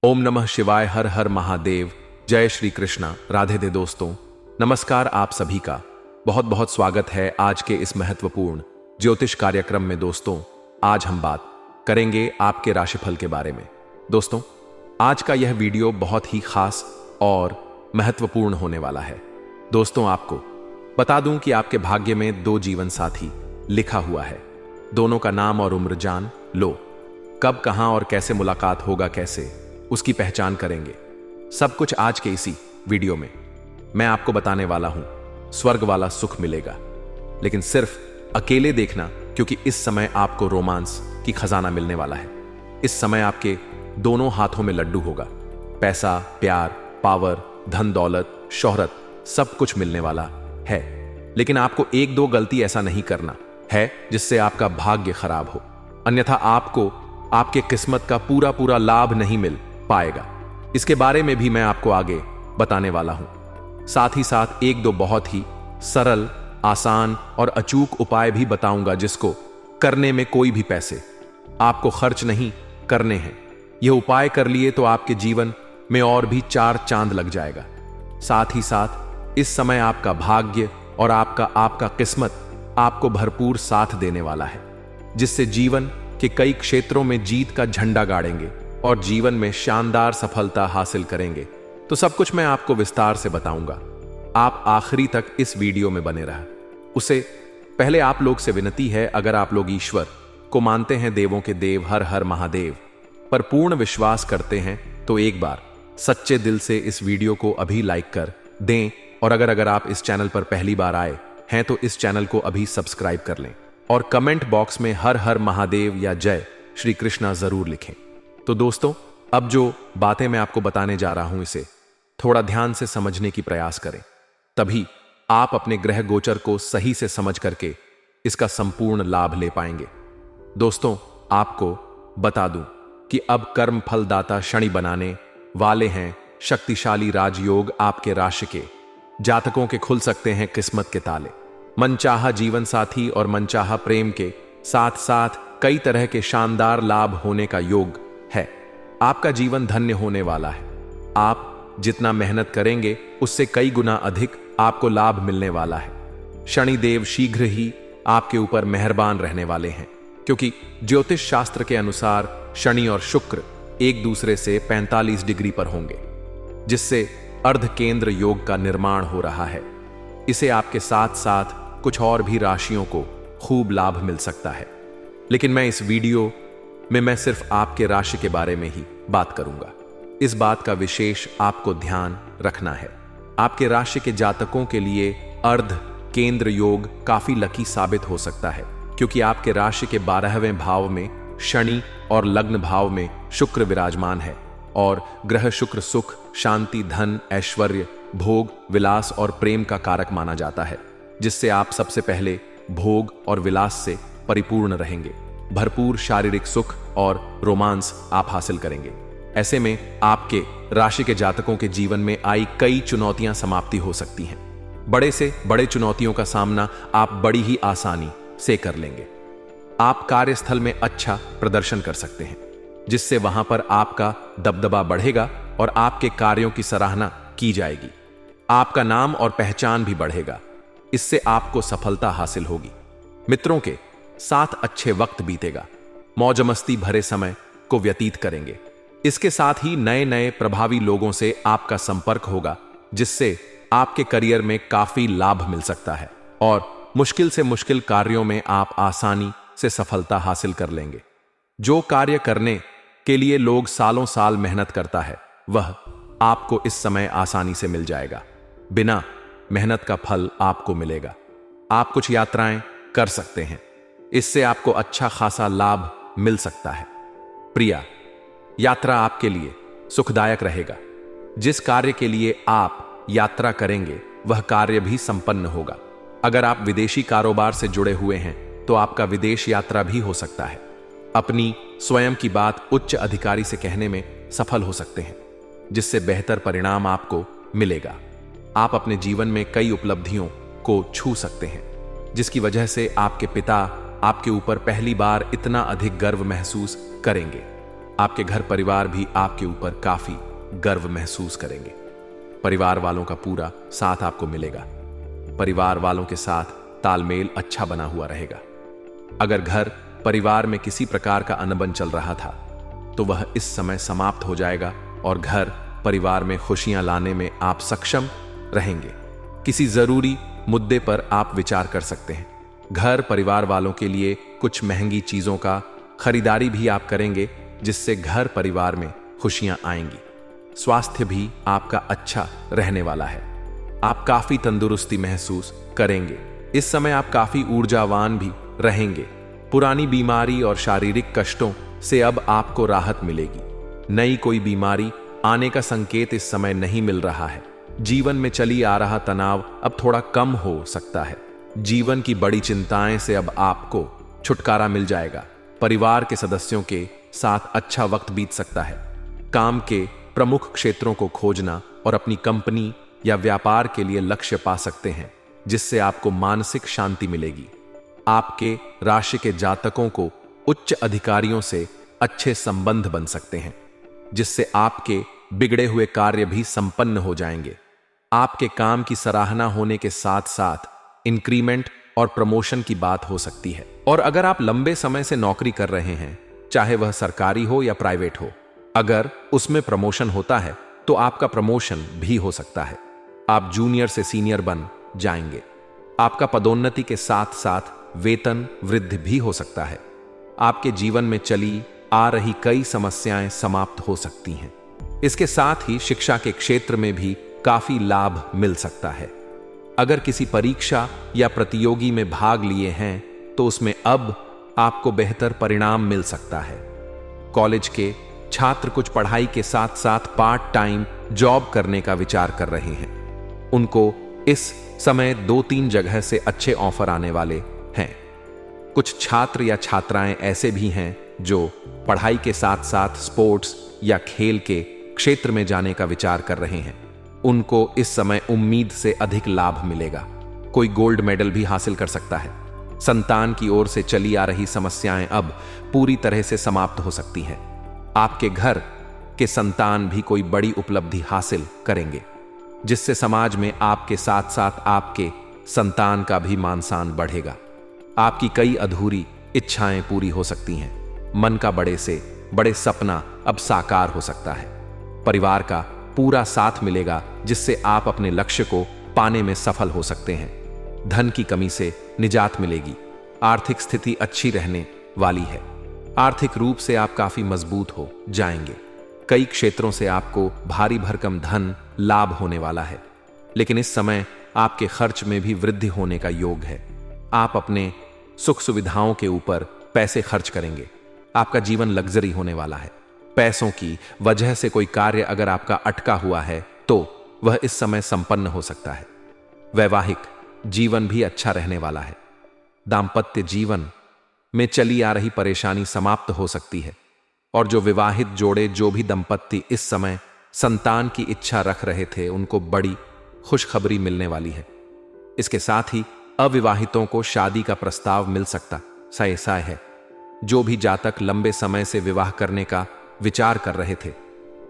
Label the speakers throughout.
Speaker 1: ओम नमः शिवाय, हर हर महादेव, जय श्री कृष्णा, राधे दे दोस्तों। नमस्कार, आप सभी का बहुत बहुत स्वागत है आज के इस महत्वपूर्ण ज्योतिष कार्यक्रम में। दोस्तों, आज हम बात करेंगे आपके राशिफल के बारे में। दोस्तों, आज का यह वीडियो बहुत ही खास और महत्वपूर्ण होने वाला है। दोस्तों, आपको बता दूं कि आपके भाग्य में 2 जीवन साथी लिखा हुआ है। दोनों का नाम और उम्र जान लो। कब, कहां और कैसे मुलाकात होगा, कैसे उसकी पहचान करेंगे, सब कुछ आज के इसी वीडियो में मैं आपको बताने वाला हूं। स्वर्ग वाला सुख मिलेगा, लेकिन सिर्फ अकेले देखना, क्योंकि इस समय आपको रोमांस की खजाना मिलने वाला है। इस समय आपके दोनों हाथों में लड्डू होगा। पैसा, प्यार, पावर, धन दौलत, शोहरत, सब कुछ मिलने वाला है। लेकिन आपको 1-2 गलती ऐसा नहीं करना है जिससे आपका भाग्य खराब हो, अन्यथा आपको आपके किस्मत का पूरा पूरा लाभ नहीं मिल पाएगा। इसके बारे में भी मैं आपको आगे बताने वाला हूं। साथ ही साथ 1-2 बहुत ही सरल, आसान और अचूक उपाय भी बताऊंगा, जिसको करने में कोई भी पैसे आपको खर्च नहीं करने हैं। यह उपाय कर लिए तो आपके जीवन में और भी 4 चांद लग जाएगा। साथ ही साथ इस समय आपका भाग्य और आपका किस्मत आपको भरपूर साथ देने वाला है, जिससे जीवन के कई क्षेत्रों में जीत का झंडा गाड़ेंगे और जीवन में शानदार सफलता हासिल करेंगे। तो सब कुछ मैं आपको विस्तार से बताऊंगा। आप आखिरी तक इस वीडियो में बने रहा। उसे पहले आप लोग से विनती है, अगर आप लोग ईश्वर को मानते हैं, देवों के देव हर हर महादेव पर पूर्ण विश्वास करते हैं, तो एक बार सच्चे दिल से इस वीडियो को अभी लाइक कर दें। और अगर आप इस चैनल पर पहली बार आए हैं तो इस चैनल को अभी सब्सक्राइब कर लें और कमेंट बॉक्स में हर हर महादेव या जय श्री कृष्णा जरूर लिखें। तो दोस्तों, अब जो बातें मैं आपको बताने जा रहा हूं, इसे थोड़ा ध्यान से समझने की प्रयास करें, तभी आप अपने ग्रह गोचर को सही से समझ करके इसका संपूर्ण लाभ ले पाएंगे। दोस्तों, आपको बता दूं कि अब कर्म फलदाता शनि बनाने वाले हैं। शक्तिशाली राजयोग आपके राशि के जातकों के खुल सकते हैं किस्मत के ताले। मनचाहा जीवन साथी और मनचाहा प्रेम के साथ साथ कई तरह के शानदार लाभ होने का योग है। आपका जीवन धन्य होने वाला है। आप जितना मेहनत करेंगे उससे कई गुना अधिक आपको लाभ मिलने वाला है। शनि देव शीघ्र ही आपके ऊपर मेहरबान रहने वाले हैं, क्योंकि ज्योतिष शास्त्र के अनुसार शनि और शुक्र एक दूसरे से 45 डिग्री पर होंगे, जिससे अर्ध केंद्र योग का निर्माण हो रहा है। इसे आपके साथ साथ कुछ और भी राशियों को खूब लाभ मिल सकता है, लेकिन मैं इस वीडियो में मैं सिर्फ आपके राशि के बारे में ही बात करूंगा। इस बात का विशेष आपको ध्यान रखना है। आपके राशि के जातकों के लिए अर्ध केंद्र योग काफी लकी साबित हो सकता है, क्योंकि आपके राशि के 12वें भाव में शनि और लग्न भाव में शुक्र विराजमान है। और ग्रह शुक्र सुख, शांति, धन, ऐश्वर्य, भोग, विलास और प्रेम का कारक माना जाता है, जिससे आप सबसे पहले भोग और विलास से परिपूर्ण रहेंगे। भरपूर शारीरिक सुख और रोमांस आप हासिल करेंगे। ऐसे में आपके राशि के जातकों के जीवन में आई कई चुनौतियां समाप्ति हो सकती हैं। बड़े से बड़े चुनौतियों का सामना आप बड़ी ही आसानी से कर लेंगे। आप कार्यस्थल में अच्छा प्रदर्शन कर सकते हैं, जिससे वहां पर आपका दबदबा बढ़ेगा और आपके कार्यों की सराहना की जाएगी। आपका नाम और पहचान भी बढ़ेगा। इससे आपको सफलता हासिल होगी। मित्रों के साथ अच्छे वक्त बीतेगा। मौज मस्ती भरे समय को व्यतीत करेंगे। इसके साथ ही नए नए प्रभावी लोगों से आपका संपर्क होगा, जिससे आपके करियर में काफी लाभ मिल सकता है और मुश्किल से मुश्किल कार्यों में आप आसानी से सफलता हासिल कर लेंगे। जो कार्य करने के लिए लोग सालों साल मेहनत करता है, वह आपको इस समय आसानी से मिल जाएगा। बिना मेहनत का फल आपको मिलेगा। आप कुछ यात्राएं कर सकते हैं, इससे आपको अच्छा खासा लाभ मिल सकता है। प्रिया, यात्रा आपके लिए सुखदायक रहेगा। जिस कार्य के लिए आप यात्रा करेंगे वह कार्य भी संपन्न होगा। अगर आप विदेशी कारोबार से जुड़े हुए हैं तो आपका विदेश यात्रा भी हो सकता है। अपनी स्वयं की बात उच्च अधिकारी से कहने में सफल हो सकते हैं, जिससे बेहतर परिणाम आपको मिलेगा। आप अपने जीवन में कई उपलब्धियों को छू सकते हैं, जिसकी वजह से आपके पिता आपके ऊपर पहली बार इतना अधिक गर्व महसूस करेंगे। आपके घर परिवार भी आपके ऊपर काफी गर्व महसूस करेंगे। परिवार वालों का पूरा साथ आपको मिलेगा। परिवार वालों के साथ तालमेल अच्छा बना हुआ रहेगा। अगर घर परिवार में किसी प्रकार का अनबन चल रहा था तो वह इस समय समाप्त हो जाएगा और घर परिवार में खुशियां लाने में आप सक्षम रहेंगे। किसी जरूरी मुद्दे पर आप विचार कर सकते हैं। घर परिवार वालों के लिए कुछ महंगी चीजों का खरीदारी भी आप करेंगे, जिससे घर परिवार में खुशियां आएंगी। स्वास्थ्य भी आपका अच्छा रहने वाला है। आप काफी तंदुरुस्ती महसूस करेंगे। इस समय आप काफी ऊर्जावान भी रहेंगे। पुरानी बीमारी और शारीरिक कष्टों से अब आपको राहत मिलेगी। नई कोई बीमारी आने का संकेत इस समय नहीं मिल रहा है। जीवन में चली आ रहा तनाव अब थोड़ा कम हो सकता है। जीवन की बड़ी चिंताएं से अब आपको छुटकारा मिल जाएगा। परिवार के सदस्यों के साथ अच्छा वक्त बीत सकता है। काम के प्रमुख क्षेत्रों को खोजना और अपनी कंपनी या व्यापार के लिए लक्ष्य पा सकते हैं, जिससे आपको मानसिक शांति मिलेगी। आपके राशि के जातकों को उच्च अधिकारियों से अच्छे संबंध बन सकते हैं, जिससे आपके बिगड़े हुए कार्य भी संपन्न हो जाएंगे। आपके काम की सराहना होने के साथ साथ इंक्रीमेंट और प्रमोशन की बात हो सकती है। और अगर आप लंबे समय से नौकरी कर रहे हैं, चाहे वह सरकारी हो या प्राइवेट हो, अगर उसमें प्रमोशन होता है तो आपका प्रमोशन भी हो सकता है। आप जूनियर से सीनियर बन जाएंगे। आपका पदोन्नति के साथ साथ वेतन वृद्धि भी हो सकता है। आपके जीवन में चली आ रही कई समस्याएं समाप्त हो सकती हैं। इसके साथ ही शिक्षा के क्षेत्र में भी काफी लाभ मिल सकता है। अगर किसी परीक्षा या प्रतियोगी में भाग लिए हैं तो उसमें अब आपको बेहतर परिणाम मिल सकता है। कॉलेज के छात्र कुछ पढ़ाई के साथ साथ पार्ट टाइम जॉब करने का विचार कर रहे हैं। उनको इस समय 2-3 जगह से अच्छे ऑफर आने वाले हैं। कुछ छात्र या छात्राएं ऐसे भी हैं जो पढ़ाई के साथ साथ स्पोर्ट्स या खेल के क्षेत्र में जाने का विचार कर रहे हैं। उनको इस समय उम्मीद से अधिक लाभ मिलेगा। कोई गोल्ड मेडल भी हासिल कर सकता है। संतान की ओर से चली आ रही समस्याएं अब पूरी तरह से समाप्त हो सकती हैं। आपके घर के संतान भी कोई बड़ी उपलब्धि हासिल करेंगे, जिससे समाज में आपके साथ साथ आपके संतान का भी मान सम्मान बढ़ेगा। आपकी कई अधूरी इच्छाएं पूरी हो सकती हैं। मन का बड़े से बड़े सपना अब साकार हो सकता है। परिवार का पूरा साथ मिलेगा, जिससे आप अपने लक्ष्य को पाने में सफल हो सकते हैं। धन की कमी से निजात मिलेगी। आर्थिक स्थिति अच्छी रहने वाली है। आर्थिक रूप से आप काफी मजबूत हो जाएंगे। कई क्षेत्रों से आपको भारी भरकम धन लाभ होने वाला है, लेकिन इस समय आपके खर्च में भी वृद्धि होने का योग है। आप अपने सुख सुविधाओं के ऊपर पैसे खर्च करेंगे। आपका जीवन लग्जरी होने वाला है। पैसों की वजह से कोई कार्य अगर आपका अटका हुआ है तो वह इस समय संपन्न हो सकता है। वैवाहिक जीवन भी अच्छा रहने वाला है। दाम्पत्य जीवन में चली आ रही परेशानी समाप्त हो सकती है और जो विवाहित जोड़े, जो भी दंपत्ति इस समय संतान की इच्छा रख रहे थे, उनको बड़ी खुशखबरी मिलने वाली है। इसके साथ ही अविवाहितों को शादी का प्रस्ताव मिल सकता ऐसा है। जो भी जातक लंबे समय से विवाह करने का विचार कर रहे थे,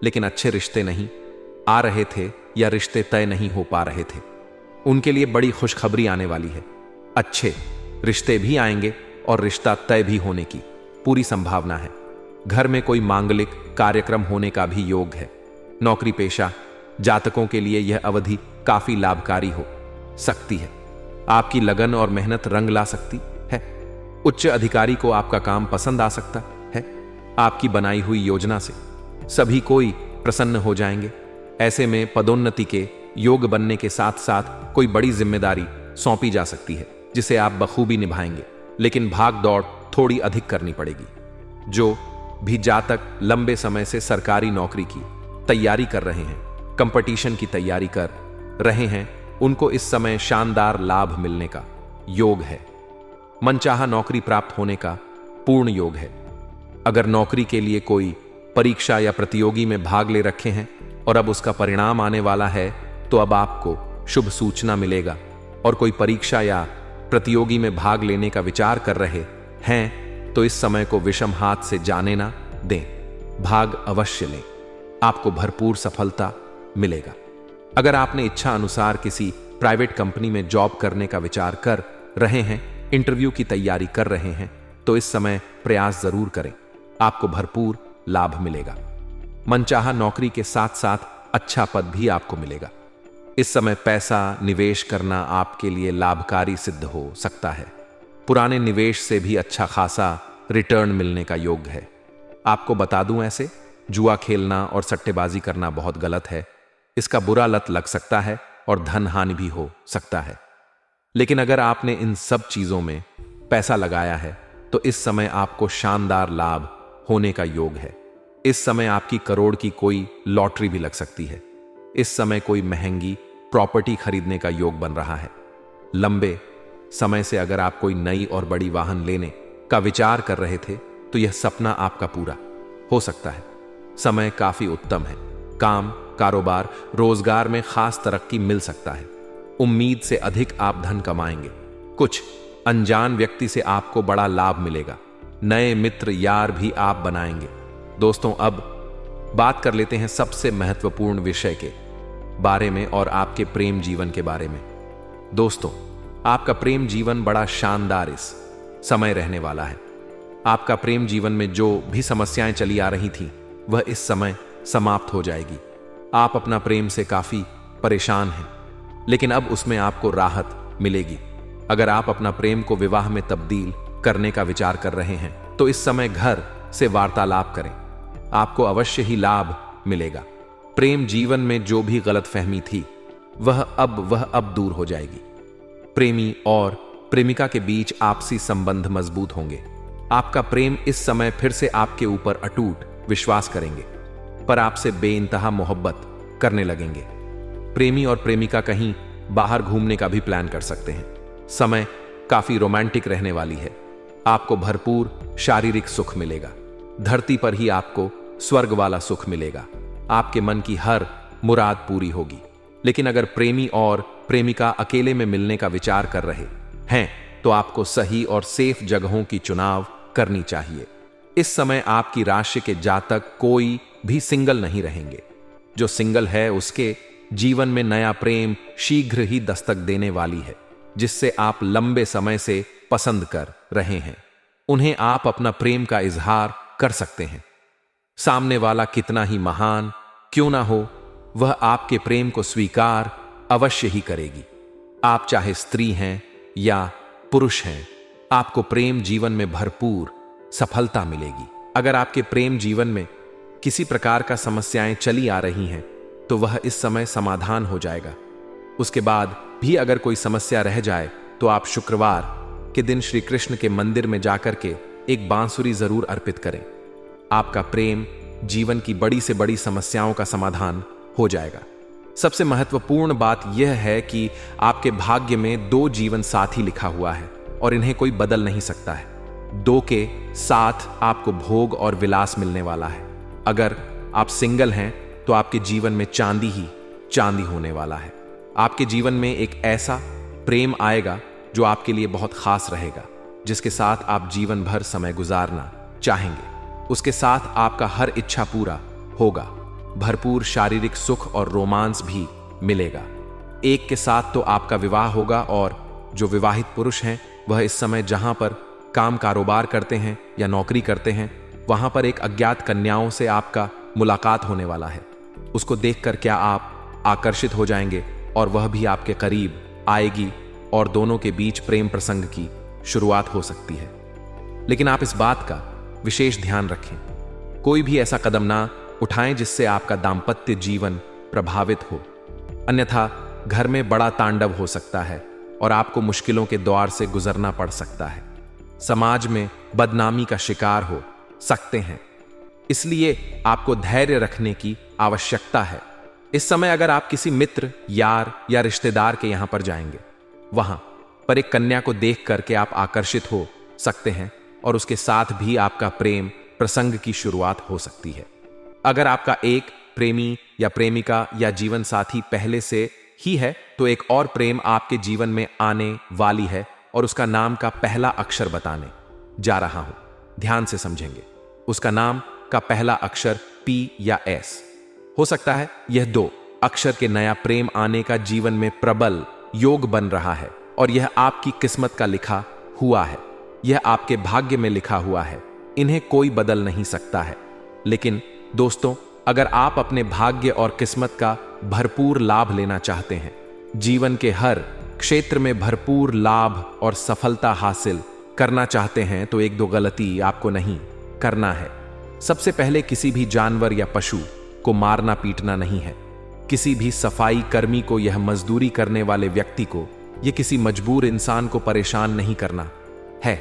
Speaker 1: लेकिन अच्छे रिश्ते नहीं आ रहे थे या रिश्ते तय नहीं हो पा रहे थे, उनके लिए बड़ी खुशखबरी आने वाली है। अच्छे रिश्ते भी आएंगे और रिश्ता तय भी होने की पूरी संभावना है। घर में कोई मांगलिक कार्यक्रम होने का भी योग है। नौकरी पेशा जातकों के लिए यह अवधि काफी लाभकारी हो सकती है। आपकी लगन और मेहनत रंग ला सकती है। उच्च अधिकारी को आपका काम पसंद आ सकता है। आपकी बनाई हुई योजना से सभी कोई प्रसन्न हो जाएंगे। ऐसे में पदोन्नति के योग बनने के साथ साथ कोई बड़ी जिम्मेदारी सौंपी जा सकती है, जिसे आप बखूबी निभाएंगे, लेकिन भाग दौड़ थोड़ी अधिक करनी पड़ेगी। जो भी जातक लंबे समय से सरकारी नौकरी की तैयारी कर रहे हैं, कंपटीशन की तैयारी कर रहे हैं, उनको इस समय शानदार लाभ मिलने का योग है। मनचाहा नौकरी प्राप्त होने का पूर्ण योग है। अगर नौकरी के लिए कोई परीक्षा या प्रतियोगी में भाग ले रखे हैं और अब उसका परिणाम आने वाला है, तो अब आपको शुभ सूचना मिलेगा। और कोई परीक्षा या प्रतियोगी में भाग लेने का विचार कर रहे हैं तो इस समय को विषम हाथ से जाने ना दें। भाग अवश्य लें, आपको भरपूर सफलता मिलेगा। अगर आपने इच्छा अनुसार किसी प्राइवेट कंपनी में जॉब करने का विचार कर रहे हैं, इंटरव्यू की तैयारी कर रहे हैं, तो इस समय प्रयास जरूर करें, आपको भरपूर लाभ मिलेगा। मनचाहा नौकरी के साथ साथ अच्छा पद भी आपको मिलेगा। इस समय पैसा निवेश करना आपके लिए लाभकारी सिद्ध हो सकता है। पुराने निवेश से भी अच्छा खासा रिटर्न मिलने का योग है। आपको बता दूं, ऐसे जुआ खेलना और सट्टेबाजी करना बहुत गलत है। इसका बुरा लत लग सकता है और धन हानि भी हो सकता है। लेकिन अगर आपने इन सब चीजों में पैसा लगाया है तो इस समय आपको शानदार लाभ होने का योग है। इस समय आपकी करोड़ की कोई लॉटरी भी लग सकती है। इस समय कोई महंगी प्रॉपर्टी खरीदने का योग बन रहा है। लंबे समय से अगर आप कोई नई और बड़ी वाहन लेने का विचार कर रहे थे तो यह सपना आपका पूरा हो सकता है। समय काफी उत्तम है। काम, कारोबार, रोजगार में खास तरक्की मिल सकता है। उम्मीद से अधिक आप धन कमाएंगे। कुछ अनजान व्यक्ति से आपको बड़ा लाभ मिलेगा। नए मित्र यार भी आप बनाएंगे। दोस्तों, अब बात कर लेते हैं सबसे महत्वपूर्ण विषय के बारे में और आपके प्रेम जीवन के बारे में। दोस्तों, आपका प्रेम जीवन बड़ा शानदार इस समय रहने वाला है। आपका प्रेम जीवन में जो भी समस्याएं चली आ रही थी वह इस समय समाप्त हो जाएगी। आप अपना प्रेम से काफी परेशान हैं, लेकिन अब उसमें आपको राहत मिलेगी। अगर आप अपना प्रेम को विवाह में तब्दील करने का विचार कर रहे हैं तो इस समय घर से वार्तालाप करें, आपको अवश्य ही लाभ मिलेगा। प्रेम जीवन में जो भी गलतफहमी थी वह अब दूर हो जाएगी। प्रेमी और प्रेमिका के बीच आपसी संबंध मजबूत होंगे। आपका प्रेम इस समय फिर से आपके ऊपर अटूट विश्वास करेंगे, पर आपसे बेइंतहा मोहब्बत करने लगेंगे। प्रेमी और प्रेमिका कहीं बाहर घूमने का भी प्लान कर सकते हैं। समय काफी रोमांटिक रहने वाली है। आपको भरपूर शारीरिक सुख मिलेगा। धरती पर ही आपको स्वर्ग वाला सुख मिलेगा। आपके मन की हर मुराद पूरी होगी। लेकिन अगर प्रेमी और प्रेमिका अकेले में मिलने का विचार कर रहे हैं तो आपको सही और सेफ जगहों की चुनाव करनी चाहिए। इस समय आपकी राशि के जातक कोई भी सिंगल नहीं रहेंगे। जो सिंगल है उसके जीवन में नया प्रेम शीघ्र ही दस्तक देने वाली है, जिससे आप लंबे समय से पसंद कर रहे हैं। उन्हें आप अपना प्रेम का इजहार कर सकते हैं। सामने वाला कितना ही महान क्यों ना हो, वह आपके प्रेम को स्वीकार अवश्य ही करेगी। आप चाहे स्त्री हैं या पुरुष हैं, आपको प्रेम जीवन में भरपूर सफलता मिलेगी। अगर आपके प्रेम जीवन में किसी प्रकार का समस्याएं चली आ रही हैं तो वह इस समय समाधान हो जाएगा। उसके बाद भी अगर कोई समस्या रह जाए तो आप शुक्रवार के दिन श्री कृष्ण के मंदिर में जाकर के एक बांसुरी जरूर अर्पित करें। आपका प्रेम जीवन की बड़ी से बड़ी समस्याओं का समाधान हो जाएगा। सबसे महत्वपूर्ण बात यह है कि आपके भाग्य में 2 जीवन साथी लिखा हुआ है और इन्हें कोई बदल नहीं सकता है। 2 के साथ आपको भोग और विलास मिलने वाला है। अगर आप सिंगल हैं तो आपके जीवन में चांदी ही चांदी होने वाला है। आपके जीवन में एक ऐसा प्रेम आएगा जो आपके लिए बहुत खास रहेगा, जिसके साथ आप जीवन भर समय गुजारना चाहेंगे। उसके साथ आपका हर इच्छा पूरा होगा। भरपूर शारीरिक सुख और रोमांस भी मिलेगा। एक के साथ तो आपका विवाह होगा और जो विवाहित पुरुष हैं वह इस समय जहां पर काम कारोबार करते हैं या नौकरी करते हैं वहां पर एक अज्ञात कन्याओं से आपका मुलाकात होने वाला है। उसको देखकर क्या आप आकर्षित हो जाएंगे और वह भी आपके करीब आएगी और दोनों के बीच प्रेम प्रसंग की शुरुआत हो सकती है। लेकिन आप इस बात का विशेष ध्यान रखें, कोई भी ऐसा कदम ना उठाएं जिससे आपका दाम्पत्य जीवन प्रभावित हो, अन्यथा घर में बड़ा तांडव हो सकता है और आपको मुश्किलों के दौर से गुजरना पड़ सकता है। समाज में बदनामी का शिकार हो सकते हैं, इसलिए आपको धैर्य रखने की आवश्यकता है। इस समय अगर आप किसी मित्र, यार या रिश्तेदार के यहां पर जाएंगे, वहां पर एक कन्या को देख करके आप आकर्षित हो सकते हैं और उसके साथ भी आपका प्रेम प्रसंग की शुरुआत हो सकती है। अगर आपका एक प्रेमी या प्रेमिका या जीवन साथी पहले से ही है तो एक और प्रेम आपके जीवन में आने वाली है और उसका नाम का पहला अक्षर बताने जा रहा हूं। ध्यान से समझेंगे। उसका नाम का पहला अक्षर P या S हो सकता है। यह 2 अक्षर के नया प्रेम आने का जीवन में प्रबल योग बन रहा है और यह आपकी किस्मत का लिखा हुआ है। यह आपके भाग्य में लिखा हुआ है, इन्हें कोई बदल नहीं सकता है। लेकिन दोस्तों, अगर आप अपने भाग्य और किस्मत का भरपूर लाभ लेना चाहते हैं, जीवन के हर क्षेत्र में भरपूर लाभ और सफलता हासिल करना चाहते हैं, तो 1-2 गलती आपको नहीं करना है। सबसे पहले, किसी भी जानवर या पशु को मारना पीटना नहीं है। किसी भी सफाई कर्मी को, यह मजदूरी करने वाले व्यक्ति को, यह किसी मजबूर इंसान को परेशान नहीं करना है,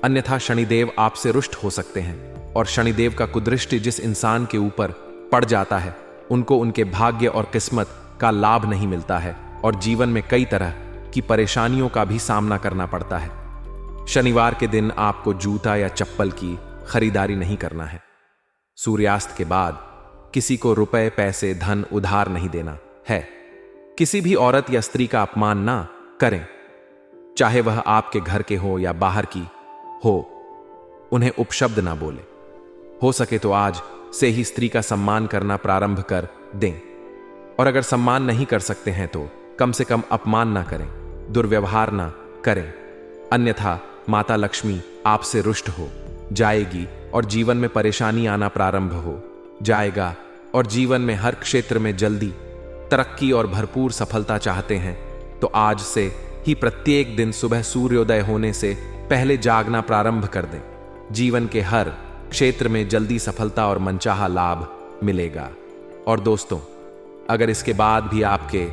Speaker 1: अन्यथा शनिदेव आपसे रुष्ट हो सकते हैं। और शनिदेव का कुदृष्टि जिस इंसान के ऊपर पड़ जाता है, उनको उनके भाग्य और किस्मत का लाभ नहीं मिलता है और जीवन में कई तरह की परेशानियों का भी सामना करना पड़ता है। शनिवार के दिन आपको जूता या चप्पल की खरीदारी नहीं करना है। सूर्यास्त के बाद किसी को रुपए, पैसे, धन उधार नहीं देना है। किसी भी औरत या स्त्री का अपमान ना करें, चाहे वह आपके घर के हो या बाहर की हो। उन्हें उपशब्द ना बोले। हो सके तो आज से ही स्त्री का सम्मान करना प्रारंभ कर दें, और अगर सम्मान नहीं कर सकते हैं तो कम से कम अपमान ना करें, दुर्व्यवहार ना करें, अन्यथा माता लक्ष्मी आपसे रुष्ट हो जाएगी और जीवन में परेशानी आना प्रारंभ हो जाएगा। और जीवन में हर क्षेत्र में जल्दी तरक्की और भरपूर सफलता चाहते हैं तो आज से ही प्रत्येक दिन सुबह सूर्योदय होने से पहले जागना प्रारंभ कर दें। जीवन के हर क्षेत्र में जल्दी सफलता और मनचाहा लाभ मिलेगा। और दोस्तों, अगर इसके बाद भी आपके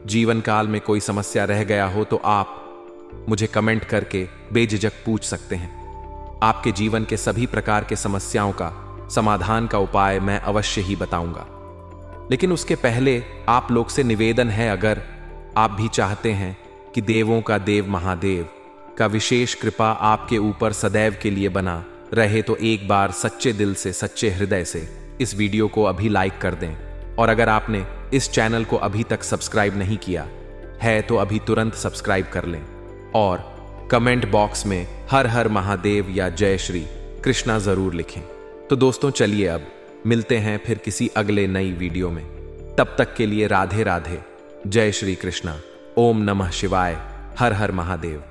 Speaker 1: जीवन काल में कोई समस्या रह गया हो तो आप मुझे कमेंट करके बेझिझक पूछ सकते हैं। आपके जीवन के सभी प्रकार के समस्याओं का समाधान का उपाय मैं अवश्य ही बताऊंगा। लेकिन उसके पहले आप लोग से निवेदन है, अगर आप भी चाहते हैं कि देवों का देव महादेव का विशेष कृपा आपके ऊपर सदैव के लिए बना रहे, तो एक बार सच्चे दिल से, सच्चे हृदय से इस वीडियो को अभी लाइक कर दें। और अगर आपने इस चैनल को अभी तक सब्सक्राइब नहीं किया है तो अभी तुरंत सब्सक्राइब कर लें और कमेंट बॉक्स में हर हर महादेव या जय श्री कृष्णा जरूर लिखें। तो दोस्तों, चलिए अब मिलते हैं फिर किसी अगले नई वीडियो में। तब तक के लिए राधे राधे, जय श्री कृष्णा, ओम नमः शिवाय, हर हर महादेव।